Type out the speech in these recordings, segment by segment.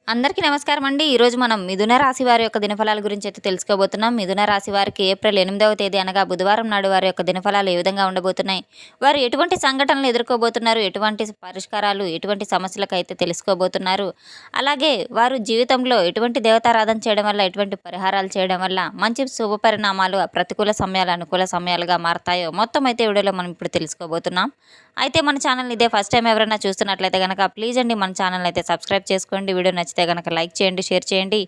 అందరికీ నమస్కారం అండి. ఈరోజు మనం మిథున రాశి వారి యొక్క దినఫలాల గురించి అయితే తెలుసుకోబోతున్నాం. మిథున రాశి వారికి ఏప్రిల్ 8వ తేదీ అనగా బుధవారం నాడు వారి యొక్క దినఫలాలు ఏ విధంగా ఉండబోతున్నాయి, వారు ఎటువంటి సంఘటనలు ఎదుర్కోబోతున్నారు, ఎటువంటి పరిష్కారాలు, ఎటువంటి సమస్యలకైతే తెలుసుకోబోతున్నారు, అలాగే వారు జీవితంలో ఎటువంటి దేవతారాధన చేయడం వల్ల, ఎటువంటి పరిహారాలు చేయడం వల్ల మంచి శుభ పరిణామాలు, ప్రతికూల సమయాలు అనుకూల సమయాలుగా మారతాయో మొత్తం అయితే వీడియోలో మనం ఇప్పుడు తెలుసుకోబోతున్నాం. అయితే మన ఛానల్ ఇదే ఫస్ట్ టైం ఎవరైనా చూస్తున్నట్లయితే కనుక ప్లీజ్ అండి మన ఛానల్ అయితే సబ్స్క్రైబ్ చేసుకోండి. వీడియో నచ్చితే కనుక లైక్ చేయండి, షేర్ చేయండి.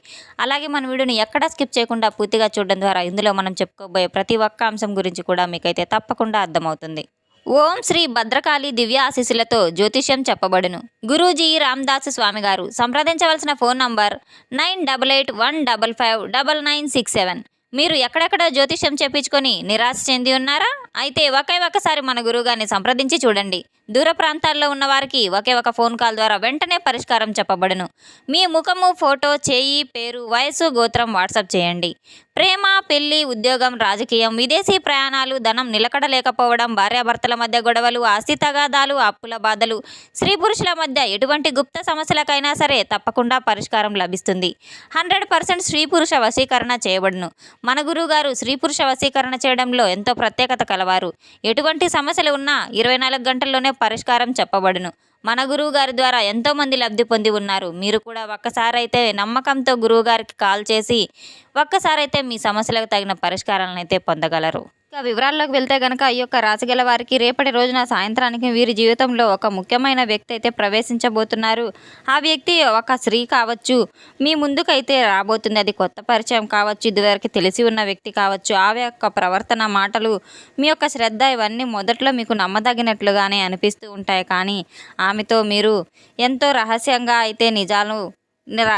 అలాగే మన వీడియోని ఎక్కడా స్కిప్ చేయకుండా పూర్తిగా చూడడం ద్వారా ఇందులో మనం చెప్పుకోబోయే ప్రతి ఒక్క అంశం గురించి కూడా మీకైతే తప్పకుండా అర్థమవుతుంది. ఓం శ్రీ భద్రకాళి దివ్య ఆశీస్సులతో జ్యోతిష్యం చెప్పబడును. గురూజీ రామదాసు స్వామి గారు. సంప్రదించవలసిన ఫోన్ నంబర్ 9881559967. మీరు ఎక్కడెక్కడ జ్యోతిష్యం చెప్పించుకొని నిరాశ చెంది ఉన్నారా? అయితే ఒక్కసారి మన గురువుగారిని సంప్రదించి చూడండి. దూర ప్రాంతాల్లో ఉన్న వారికి ఒకే ఒక ఫోన్ కాల్ ద్వారా వెంటనే పరిష్కారం చెప్పబడును. మీ ముఖము, ఫోటో, చేయి, పేరు, వయసు, గోత్రం వాట్సాప్ చేయండి. ప్రేమ, పెళ్లి, ఉద్యోగం, రాజకీయం, విదేశీ ప్రయాణాలు, ధనం నిలకడ లేకపోవడం, భార్యాభర్తల మధ్య గొడవలు, ఆస్తి తగాదాలు, అప్పుల బాధలు, స్త్రీ పురుషుల మధ్య ఎటువంటి గుప్త సమస్యలకైనా సరే తప్పకుండా పరిష్కారం లభిస్తుంది. 100% స్త్రీ పురుష వశీకరణ చేయబడును. మన గురువు గారు స్త్రీ పురుష వశీకరణ చేయడంలో ఎంతో ప్రత్యేకత కలవారు. ఎటువంటి సమస్యలు ఉన్నా 24 గంటల్లోనే పరిష్కారం చెప్పబడును. మన గురువు గారి ద్వారా ఎంతోమంది లబ్ధి పొంది ఉన్నారు. మీరు కూడా ఒక్కసారైతే నమ్మకంతో గురువు గారికి కాల్ చేసి ఒక్కసారైతే మీ సమస్యలకు తగిన పరిష్కారాలను అయితే పొందగలరు. ఇక వివరాల్లోకి వెళ్తే కనుక ఈ యొక్క రాశిగల వారికి రేపటి రోజున సాయంత్రానికి వీరి జీవితంలో ఒక ముఖ్యమైన వ్యక్తి అయితే ప్రవేశించబోతున్నారు. ఆ వ్యక్తి ఒక స్త్రీ కావచ్చు, మీ ముందుకైతే రాబోతుంది. అది కొత్త పరిచయం కావచ్చు, ఇదివరకు తెలిసి ఉన్న వ్యక్తి కావచ్చు. ఆ యొక్క ప్రవర్తన, మాటలు, మీ యొక్క శ్రద్ధ ఇవన్నీ మొదట్లో మీకు నమ్మదగినట్లుగానే అనిపిస్తూ ఉంటాయి. కానీ ఆమెతో మీరు ఎంతో రహస్యంగా అయితే నిజాలు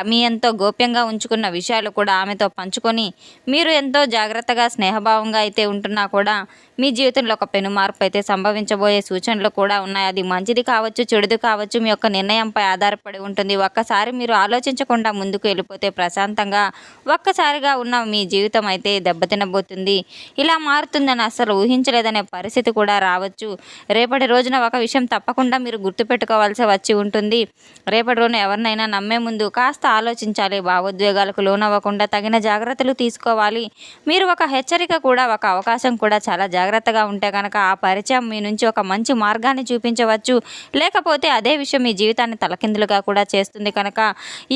మీ ఎంతో గోప్యంగా ఉంచుకున్న విషయాలు కూడా ఆమెతో పంచుకొని మీరు ఎంతో జాగ్రత్తగా స్నేహభావంగా అయితే ఉంటున్నా కూడా మీ జీవితంలో ఒక పెను మార్పు అయితే సంభవించబోయే సూచనలు కూడా ఉన్నాయి. అది మంచిది కావచ్చు, చెడుది కావచ్చు, మీ యొక్క నిర్ణయంపై ఆధారపడి ఉంటుంది. ఒక్కసారి మీరు ఆలోచించకుండా ముందుకు వెళ్ళిపోతే ప్రశాంతంగా ఒక్కసారిగా ఉన్న మీ జీవితం అయితే దెబ్బతినబోతుంది. ఇలా మారుతుందని అసలు ఊహించలేదనే పరిస్థితి కూడా రావచ్చు. రేపటి రోజున ఒక విషయం తప్పకుండా మీరు గుర్తుపెట్టుకోవాల్సి వచ్చి ఉంటుంది. రేపటి రోజున ఎవరినైనా నమ్మే ముందు కాస్త ఆలోచించాలి. భావోద్వేగాలకు లోనవ్వకుండా తగిన జాగ్రత్తలు తీసుకోవాలి. మీరు ఒక హెచ్చరిక కూడా, ఒక అవకాశం కూడా చాలా జాగ్రత్తగా ఉంటే కనుక ఆ పరిచయం మీ నుంచి ఒక మంచి మార్గాన్ని చూపించవచ్చు. లేకపోతే అదే విషయం మీ జీవితాన్ని తలకిందులుగా కూడా చేస్తుంది. కనుక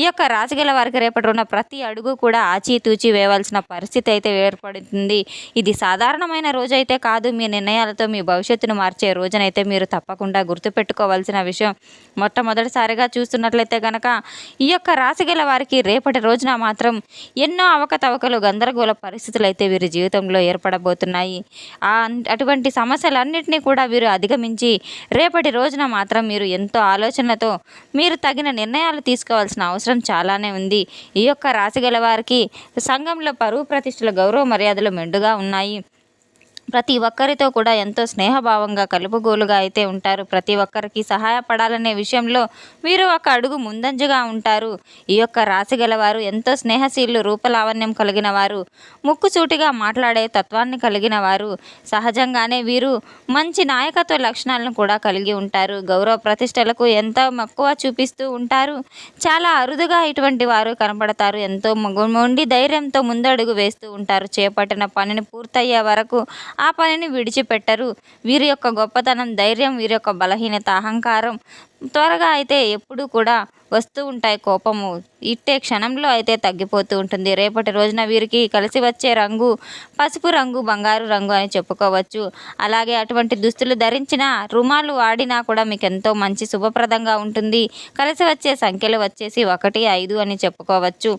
ఈ యొక్క రాశిగల వారికి రేపటి ఉన్న ప్రతి అడుగు కూడా ఆచితూచి వేయవలసిన పరిస్థితి అయితే ఏర్పడుతుంది. ఇది సాధారణమైన రోజు అయితే కాదు. మీ నిర్ణయాలతో మీ భవిష్యత్తును మార్చే రోజునైతే మీరు తప్పకుండా గుర్తుపెట్టుకోవాల్సిన విషయం. మొట్టమొదటిసారిగా చూస్తున్నట్లయితే కనుక ఈ యొక్క రాశిగల వారికి రేపటి రోజున మాత్రం ఎన్నో అవకతవకలు, గందరగోళ పరిస్థితులు అయితే వీరి జీవితంలో ఏర్పడబోతున్నాయి. అటువంటి సమస్యలన్నింటినీ కూడా వీరు అధిగమించి రేపటి రోజున మాత్రం మీరు ఎంతో ఆలోచనతో మీరు తగిన నిర్ణయాలు తీసుకోవాల్సిన అవసరం చాలానే ఉంది. ఈ యొక్క రాశిగల వారికి సంఘంలో పరువు ప్రతిష్టలు, గౌరవ మర్యాదలు మెండుగా ఉన్నాయి. ప్రతి ఒక్కరితో కూడా ఎంతో స్నేహభావంగా, కలుపుగోలుగా అయితే ఉంటారు. ప్రతి ఒక్కరికి సహాయపడాలనే విషయంలో వీరు ఒక అడుగు ముందంజగా ఉంటారు. ఈ యొక్క రాశి గలవారు ఎంతో స్నేహశీలు, రూపలావణ్యం కలిగిన వారు, ముక్కుసూటిగా మాట్లాడే తత్వాన్ని కలిగిన వారు. సహజంగానే వీరు మంచి నాయకత్వ లక్షణాలను కూడా కలిగి ఉంటారు. గౌరవ ప్రతిష్టలకు ఎంతో మక్కువ చూపిస్తూ ఉంటారు. చాలా అరుదుగా ఇటువంటి వారు కనపడతారు. ఎంతో మొండి ధైర్యంతో ముందడుగు వేస్తూ ఉంటారు. చేపట్టిన పనిని పూర్తయ్యే వరకు ఆ పనిని విడిచిపెట్టరు. వీరి యొక్క గొప్పతనం, ధైర్యం, వీరి యొక్క బలహీనత, అహంకారం త్వరగా అయితే ఎప్పుడూ కూడా వస్తూ ఉంటాయి. కోపము ఇట్టే క్షణంలో అయితే తగ్గిపోతూ ఉంటుంది. రేపటి రోజున వీరికి కలిసి వచ్చే రంగు పసుపు రంగు, బంగారు రంగు అని చెప్పుకోవచ్చు. అలాగే అటువంటి దుస్తులు ధరించిన, రుమాలు వాడినా కూడా మీకు ఎంతో మంచి శుభప్రదంగా ఉంటుంది. కలిసి వచ్చే సంఖ్యలు వచ్చేసి 1, 5 అని చెప్పుకోవచ్చు.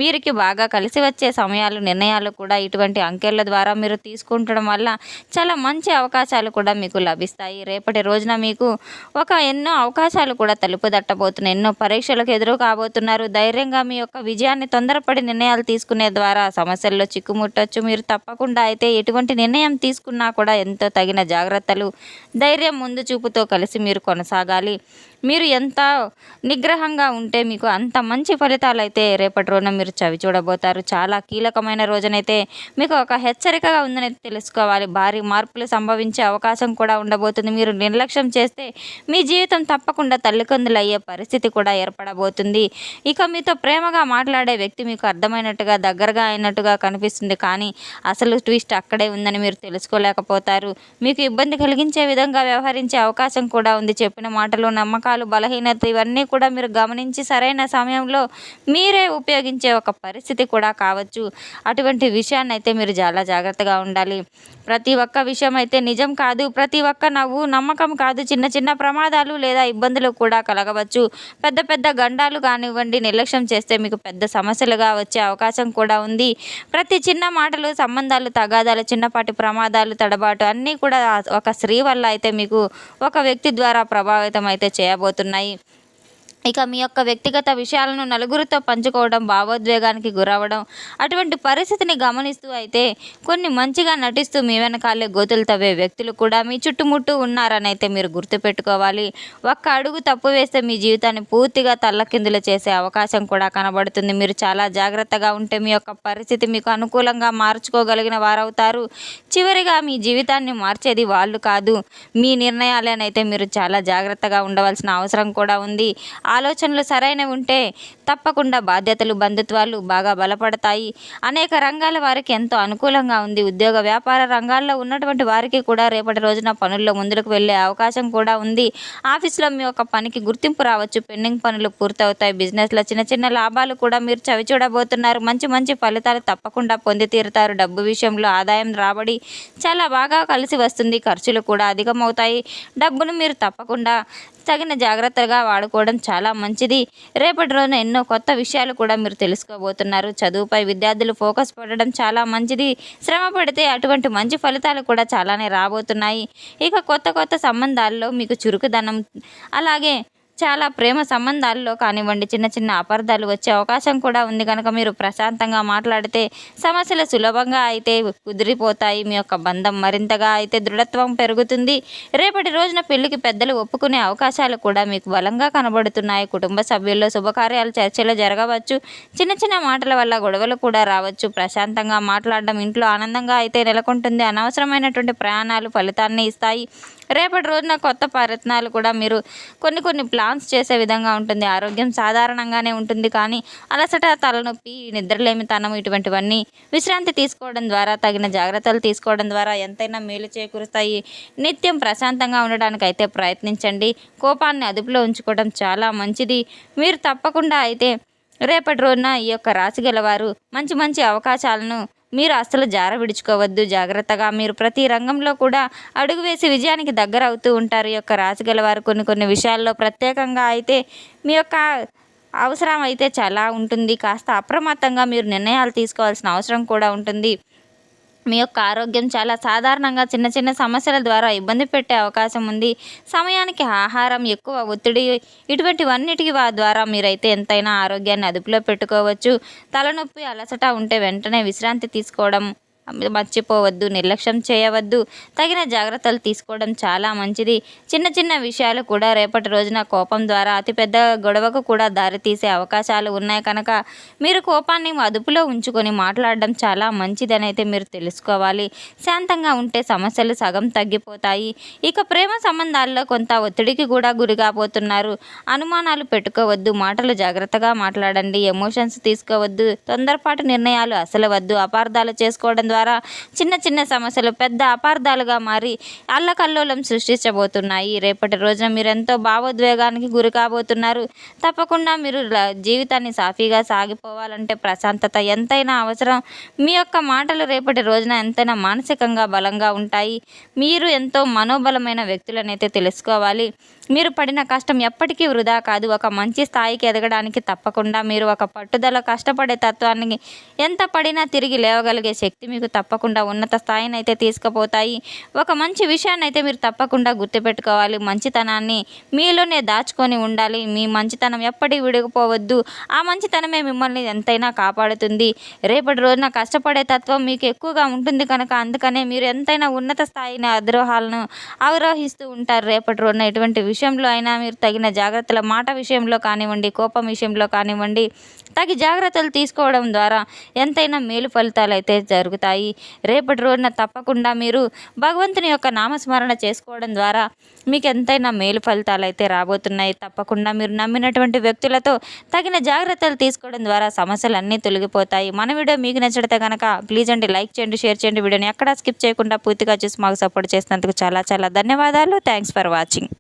వీరికి బాగా కలిసి వచ్చే సమయాలు, నిర్ణయాలు కూడా ఇటువంటి అంకెల ద్వారా మీరు తీసుకుంటడం వల్ల చాలా మంచి అవకాశాలు కూడా మీకు లభిస్తాయి. రేపటి రోజున మీకు ఎన్నో అవకాశాలు కూడా తలుపు తట్టబోతున్నాయి. ఎన్నో పరీక్షలకు ఎదురు కాబోతున్నారు. ధైర్యంగా మీ యొక్క విజయాన్ని తొందరపడి నిర్ణయాలు తీసుకునే ద్వారా సమస్యల్లో చిక్కుముట్టొచ్చు. మీరు తప్పకుండా అయితే ఎటువంటి నిర్ణయం తీసుకున్నా కూడా ఎంతో తగిన జాగ్రత్తలు, ధైర్యం, ముందు చూపుతో కలిసి మీరు కొనసాగాలి. మీరు ఎంత నిగ్రహంగా ఉంటే మీకు అంత మంచి ఫలితాలు అయితే రేపటి రోజున మీరు చవి చూడబోతారు. చాలా కీలకమైన రోజునైతే మీకు ఒక హెచ్చరికగా ఉందని తెలుసుకోవాలి. భారీ మార్పులు సంభవించే అవకాశం కూడా ఉండబోతుంది. మీరు నిర్లక్ష్యం చేస్తే మీ జీవితం తప్పకుండా తల్లిదండ్రులు అయ్యే పరిస్థితి కూడా ఏర్పడబోతుంది. ఇక మీతో ప్రేమగా మాట్లాడే వ్యక్తి మీకు అర్థమైనట్టుగా దగ్గరగా అయినట్టుగా కనిపిస్తుంది, కానీ అసలు ట్విస్ట్ అక్కడే ఉందని మీరు తెలుసుకోలేకపోతారు. మీకు ఇబ్బంది కలిగించే విధంగా వ్యవహరించే అవకాశం కూడా ఉంది. చెప్పిన మాటలు, నమ్మకాలు, బలహీనత ఇవన్నీ కూడా మీరు గమనించి సరైన సమయంలో మీరే ఉపయోగించే ఒక పరిస్థితి కూడా కావచ్చు. అటువంటి విషయాన్ని అయితే మీరు చాలా జాగ్రత్తగా ఉండాలి. ప్రతి ఒక్క విషయం అయితే నిజం కాదు, ప్రతి ఒక్క నవ్వు నమ్మకం కాదు. చిన్న చిన్న ప్రమాదాలు లేదా ఇబ్బందులు కూడా కలగవచ్చు. పెద్ద పెద్ద గండాలు కానివ్వండి, నిర్లక్ష్యం చేస్తే మీకు పెద్ద సమస్యలుగా వచ్చే అవకాశం కూడా ఉంది. ప్రతి చిన్న మాటలు, సంబంధాలు, తగాదాలు, చిన్నపాటి ప్రమాదాలు, తడబాటు అన్నీ కూడా ఒక స్త్రీ వల్ల అయితే మీకు ఒక వ్యక్తి ద్వారా ప్రభావితం అయితే చేయబోతున్నాయి. ఇక మీ యొక్క వ్యక్తిగత విషయాలను నలుగురితో పంచుకోవడం, భావోద్వేగానికి గురవ్వడం, అటువంటి పరిస్థితిని గమనిస్తూ అయితే కొన్ని మంచిగా నటిస్తూ మీ వెనకాలే గోతులు తవ్వే వ్యక్తులు కూడా మీ చుట్టుముట్టు ఉన్నారని అయితే మీరు గుర్తుపెట్టుకోవాలి. ఒక్క అడుగు తప్పు వేస్తే మీ జీవితాన్ని పూర్తిగా తల్లకిందులు చేసే అవకాశం కూడా కనబడుతుంది. మీరు చాలా జాగ్రత్తగా ఉంటే మీ యొక్క పరిస్థితి మీకు అనుకూలంగా మార్చుకోగలిగిన వారవుతారు. చివరిగా మీ జీవితాన్ని మార్చేది వాళ్ళు కాదు, మీ నిర్ణయాలనైతే మీరు చాలా జాగ్రత్తగా ఉండవలసిన అవసరం కూడా ఉంది. ఆలోచనలు సరైనవి ఉంటే తప్పకుండా బాధ్యతలు, బంధుత్వాలు బాగా బలపడతాయి. అనేక రంగాల వారికి ఎంతో అనుకూలంగా ఉంది. ఉద్యోగ వ్యాపార రంగాల్లో ఉన్నటువంటి వారికి కూడా రేపటి రోజున పనుల్లో ముందుకు వెళ్ళే అవకాశం కూడా ఉంది. ఆఫీస్లో మీ యొక్క పనికి గుర్తింపు రావచ్చు. పెండింగ్ పనులు పూర్తవుతాయి. బిజినెస్లో చిన్న చిన్న లాభాలు కూడా మీరు చవి చూడబోతున్నారు. మంచి మంచి ఫలితాలు తప్పకుండా పొంది తీరుతారు. డబ్బు విషయంలో ఆదాయం, రాబడి చాలా బాగా కలిసి వస్తుంది. ఖర్చులు కూడా అధికమవుతాయి. డబ్బును మీరు తప్పకుండా తగిన జాగ్రత్తగా వాడుకోవడం చాలా మంచిది. రేపటి రోజున ఎన్నో కొత్త విషయాలు కూడా మీరు తెలుసుకోబోతున్నారు. చదువుపై విద్యార్థులు ఫోకస్ పెట్టడం చాలా మంచిది. శ్రమ పడితే అటువంటి మంచి ఫలితాలు కూడా చాలానే రాబోతున్నాయి. ఇక కొత్త కొత్త సంబంధాల్లో మీకు చురుకుదనం, అలాగే చాలా ప్రేమ సంబంధాల్లో కానివ్వండి చిన్న చిన్న అపార్థాలు వచ్చే అవకాశం కూడా ఉంది. కనుక మీరు ప్రశాంతంగా మాట్లాడితే సమస్యలు సులభంగా అయితే కుదిరిపోతాయి. మీ యొక్క బంధం మరింతగా అయితే దృఢత్వం పెరుగుతుంది. రేపటి రోజున పెళ్లికి పెద్దలు ఒప్పుకునే అవకాశాలు కూడా మీకు బలంగా కనబడుతున్నాయి. కుటుంబ సభ్యుల్లో శుభకార్యాలు, చర్చలు జరగవచ్చు. చిన్న చిన్న మాటల వల్ల గొడవలు కూడా రావచ్చు. ప్రశాంతంగా మాట్లాడడం ఇంట్లో ఆనందంగా అయితే నెలకొంటుంది. అనవసరమైనటువంటి ప్రయాణాలు ఫలితాన్ని ఇస్తాయి. రేపటి రోజున కొత్త ప్రయత్నాలు కూడా మీరు కొన్ని ప్లాన్స్ చేసే విధంగా ఉంటుంది. ఆరోగ్యం సాధారణంగానే ఉంటుంది, కానీ అలసట, తలనొప్పి, నిద్రలేమితనం ఇటువంటివన్నీ విశ్రాంతి తీసుకోవడం ద్వారా, తగిన జాగ్రత్తలు తీసుకోవడం ద్వారా ఎంతైనా మేలు చేకూరుస్తాయి. నిత్యం ప్రశాంతంగా ఉండడానికి అయితే ప్రయత్నించండి. కోపాన్ని అదుపులో ఉంచుకోవడం చాలా మంచిది. మీరు తప్పకుండా అయితే రేపటి రోజున ఈ యొక్క రాశి గలవారు మంచి మంచి అవకాశాలను మీరు అస్సలు జార విడుచుకోవద్దు. జాగ్రత్తగా మీరు ప్రతి రంగంలో కూడా అడుగు వేసి విజయానికి దగ్గర అవుతూ ఉంటారు. ఈ యొక్క రాశి గలవారు కొన్ని విషయాల్లో ప్రత్యేకంగా అయితే మీ యొక్క అవసరం అయితే చాలా ఉంటుంది. కాస్త అప్రమత్తంగా మీరు నిర్ణయాలు తీసుకోవాల్సిన అవసరం కూడా ఉంటుంది. మీ యొక్క ఆరోగ్యం చాలా సాధారణంగా చిన్న చిన్న సమస్యల ద్వారా ఇబ్బంది పెట్టే అవకాశం ఉంది. సమయానికి ఆహారం, ఎక్కువ ఒత్తిడి ఇటువంటివన్నిటికి ద్వారా మీరైతే ఎంతైనా ఆరోగ్యాన్ని అదుపులో పెట్టుకోవచ్చు. తలనొప్పి, అలసట ఉంటే వెంటనే విశ్రాంతి తీసుకోవడం మర్చిపోవద్దు. నిర్లక్ష్యం చేయవద్దు. తగిన జాగ్రత్తలు తీసుకోవడం చాలా మంచిది. చిన్న చిన్న విషయాలు కూడా రేపటి రోజున కోపం ద్వారా అతిపెద్ద గొడవకు కూడా దారితీసే అవకాశాలు ఉన్నాయి. కనుక మీరు కోపాన్ని అదుపులో ఉంచుకొని మాట్లాడడం చాలా మంచిదని అయితే మీరు తెలుసుకోవాలి. శాంతంగా ఉంటే సమస్యలు సగం తగ్గిపోతాయి. ఇక ప్రేమ సంబంధాల్లో కొంత ఒత్తిడికి కూడా గురి కాబోతున్నారు. అనుమానాలు పెట్టుకోవద్దు. మాటలు జాగ్రత్తగా మాట్లాడండి. ఎమోషన్స్ తీసుకోవద్దు. తొందరపాటు నిర్ణయాలు అసలు వద్దు. అపార్థాలు చేసుకోవడం ద్వారా చిన్న చిన్న సమస్యలు పెద్ద అపార్థాలుగా మారి అల్లకల్లోలం సృష్టించబోతున్నాయి. రేపటి రోజున మీరు ఎంతో భావోద్వేగానికి గురి కాబోతున్నారు. తప్పకుండా మీరు జీవితాన్ని సాఫీగా సాగిపోవాలంటే ప్రశాంతత ఎంతైనా అవసరం. మీ యొక్క మాటలు రేపటి రోజున ఎంతైనా మానసికంగా బలంగా ఉంటాయి. మీరు ఎంతో మనోబలమైన వ్యక్తులనైతే తెలుసుకోవాలి. మీరు పడిన కష్టం ఎప్పటికీ వృధా కాదు. ఒక మంచి స్థాయికి ఎదగడానికి తప్పకుండా మీరు ఒక పట్టుదల, కష్టపడే తత్వానికి ఎంత పడినా తిరిగి లేవగలిగే శక్తి మీకు మీకు తప్పకుండా ఉన్నత స్థాయిని అయితే తీసుకుపోతాయి. ఒక మంచి విషయాన్ని అయితే మీరు తప్పకుండా గుర్తుపెట్టుకోవాలి. మంచితనాన్ని మీలోనే దాచుకొని ఉండాలి. మీ మంచితనం ఎప్పటికీ విడిగిపోవద్దు. ఆ మంచితనమే మిమ్మల్ని ఎంతైనా కాపాడుతుంది. రేపటి రోజున కష్టపడే తత్వం మీకు ఎక్కువగా ఉంటుంది కనుక అందుకనే మీరు ఎంతైనా ఉన్నత స్థాయిని అవరోహిస్తూ ఉంటారు. రేపటి రోజున ఎటువంటి విషయంలో అయినా మీరు తగిన జాగ్రత్తల మాట విషయంలో కానివ్వండి, కోపం విషయంలో కానివ్వండి, తగి జాగ్రత్తలు తీసుకోవడం ద్వారా ఎంతైనా మేలు ఫలితాలు అయితే జరుగుతాయి. రేపటి రోజున తప్పకుండా మీరు భగవంతుని యొక్క నామస్మరణ చేసుకోవడం ద్వారా మీకు ఎంతైనా మేలు ఫలితాలు అయితే రాబోతున్నాయి. తప్పకుండా మీరు నమ్మినటువంటి వ్యక్తులతో తగిన జాగ్రత్తలు తీసుకోవడం ద్వారా సమస్యలన్నీ తొలగిపోతాయి. మన వీడియో మీకు నచ్చితే కనుక ప్లీజ్ అండి లైక్ చేయండి, షేర్ చేయండి. వీడియోని ఎక్కడా స్కిప్ చేయకుండా పూర్తిగా చూసి మాకు సపోర్ట్ చేసినందుకు చాలా చాలా ధన్యవాదాలు. Thanks for watching.